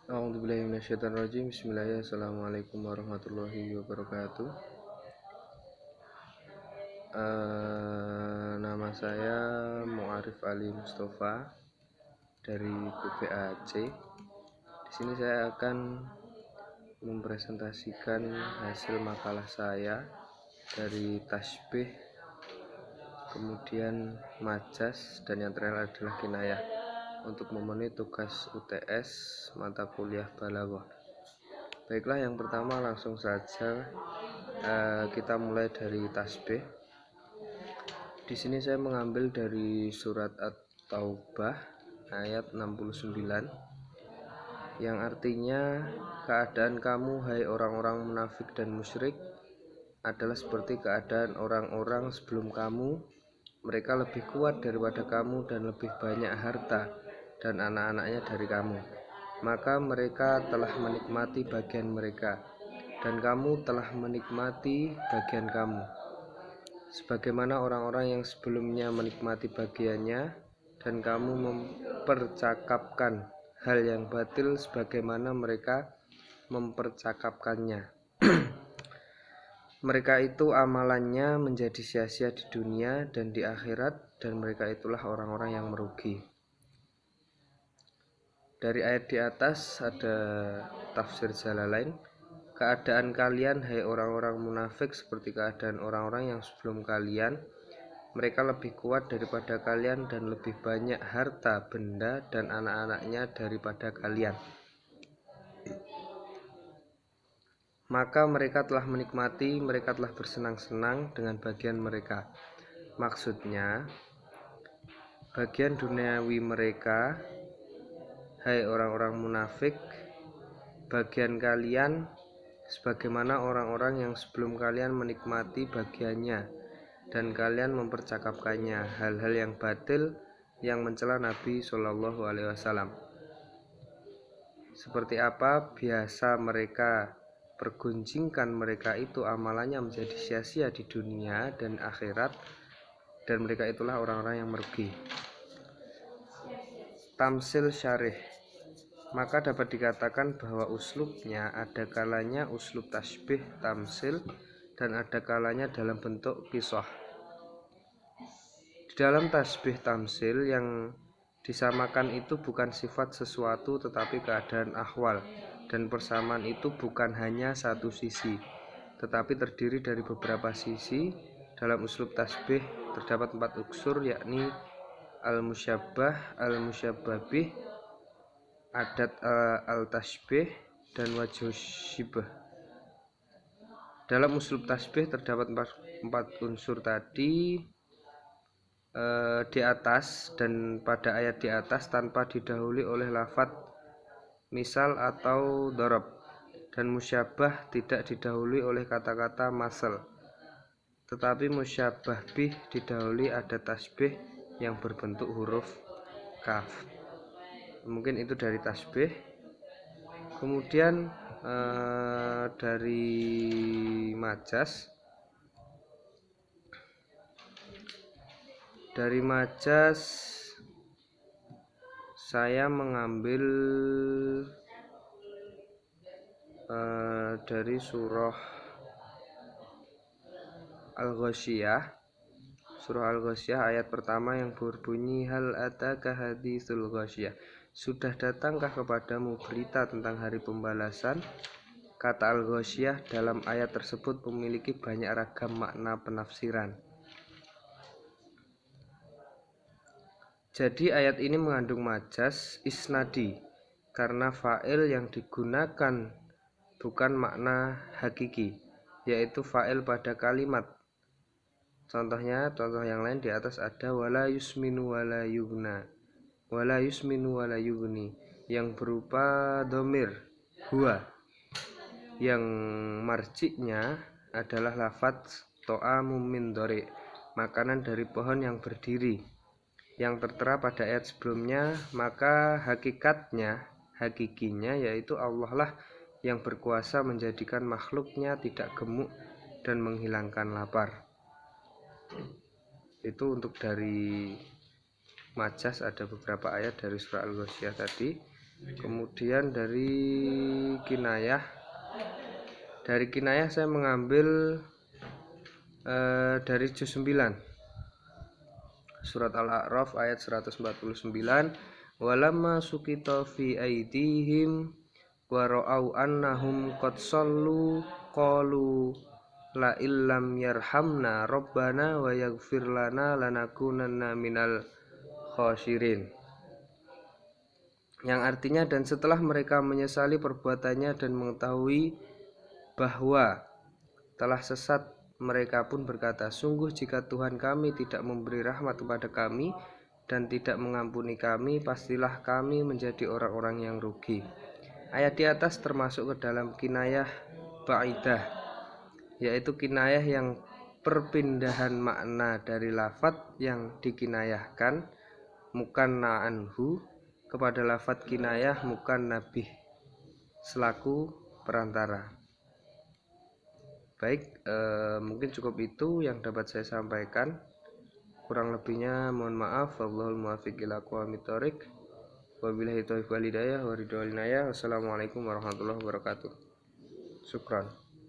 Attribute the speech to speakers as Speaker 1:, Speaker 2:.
Speaker 1: A'udzubillahi minasyaitonirrajim. Bismillahirrahmanirrahim. Assalamualaikum warahmatullahi wabarakatuh. Nama saya Mu'arif Ali Mustafa dari PPAC. Di sini saya akan mempresentasikan hasil makalah saya dari tasbih, kemudian majas, dan yang terakhir adalah kinayah untuk memenuhi tugas UTS mata kuliah Balaghah. Baiklah, yang pertama langsung saja kita mulai dari tasbih. Di sini saya mengambil dari surat At-Taubah ayat 69 yang artinya, keadaan kamu hai orang-orang munafik dan musyrik adalah seperti keadaan orang-orang sebelum kamu. Mereka lebih kuat daripada kamu dan lebih banyak harta dan anak-anaknya dari kamu. Maka mereka telah menikmati bagian mereka, dan kamu telah menikmati bagian kamu, sebagaimana orang-orang yang sebelumnya menikmati bagiannya, dan kamu mempercakapkan hal yang batil sebagaimana mereka mempercakapkannya. Mereka itu amalannya menjadi sia-sia di dunia dan di akhirat, dan mereka itulah orang-orang yang merugi. Dari ayat di atas ada tafsir Jalalain. Keadaan kalian hai orang-orang munafik seperti keadaan orang-orang yang sebelum kalian. Mereka lebih kuat daripada kalian dan lebih banyak harta, benda, dan anak-anaknya daripada kalian. Maka mereka telah menikmati, mereka telah bersenang-senang dengan bagian mereka. Maksudnya, bagian duniawi mereka, hai orang-orang munafik, bagian kalian sebagaimana orang-orang yang sebelum kalian menikmati bagiannya, dan kalian mempercakapkannya hal-hal yang batil yang mencela Nabi Shallallahu Alaihi Wasallam. Seperti apa biasa mereka pergunjingkan, mereka itu amalannya menjadi sia-sia di dunia dan akhirat, dan mereka itulah orang-orang yang merugi. Tamsil syarih. Maka dapat dikatakan bahwa uslubnya ada kalanya uslub tasbih tamsil, dan ada kalanya dalam bentuk qisah. Di dalam tasbih tamsil, yang disamakan itu bukan sifat sesuatu tetapi keadaan ahwal, dan persamaan itu bukan hanya satu sisi tetapi terdiri dari beberapa sisi. Dalam uslub tasbih terdapat 4 unsur, yakni al-musyabbah, al-musyabbabih, adat al-tasbih, dan wajh syibah. Dalam uslub tasbih terdapat 4 unsur tadi di atas dan pada ayat di atas tanpa didahului oleh lafadz misal atau dorob, dan musyabbah tidak didahului oleh kata-kata masal, tetapi musyabbah bih didahului ada tasbih yang berbentuk huruf kaf. Mungkin itu dari tasbih. Kemudian dari majas. Dari majas saya mengambil dari surah Al-Ghasyiyah. Surah Al-Ghasyiyah ayat pertama yang berbunyi, hal ataka haditsul ghasyiyah, sudah datangkah kepadamu berita tentang hari pembalasan. Kata Al-Ghasyiyah dalam ayat tersebut memiliki banyak ragam makna penafsiran. Jadi ayat ini mengandung majas isnadi karena fa'il yang digunakan bukan makna hakiki, yaitu fa'il pada kalimat. Contohnya, contoh yang lain di atas ada wala yusminu wala yugna, wala yusminu wala yugni, yang berupa domir huwa, yang marji'nya adalah lafadz to'amu min dori, makanan dari pohon yang berdiri, yang tertera pada ayat sebelumnya. Maka hakikinya yaitu Allah lah yang berkuasa menjadikan makhluknya tidak gemuk dan menghilangkan lapar. Itu untuk dari majas, ada beberapa ayat dari surah Al-Ghasyiyah tadi. Kemudian dari kinayah saya mengambil dari juz 9 surat Al-A'raf ayat 149, walamma sukita fi aidihim wa ra'au annahum qad sallu qalu la illam yarhamna rabbana wa yaghfir lana lanakunanna minal khasirin, yang artinya, dan setelah mereka menyesali perbuatannya dan mengetahui bahwa telah sesat, mereka pun berkata, sungguh jika Tuhan kami tidak memberi rahmat kepada kami dan tidak mengampuni kami, pastilah kami menjadi orang-orang yang rugi. Ayat di atas termasuk ke dalam kinayah ba'idah, yaitu kinayah yang perpindahan makna dari lafadz yang dikinayahkan mukanna anhu kepada lafadz kinayah mukannabih selaku perantara. Baik, mungkin cukup itu yang dapat saya sampaikan. Kurang lebihnya mohon maaf. Wallahul muwaffiq ila aqwamit thoriq. Wabillahi taufiq wal hidayah wa ridwan inayah. Wassalamualaikum warahmatullahi wabarakatuh. Syukran.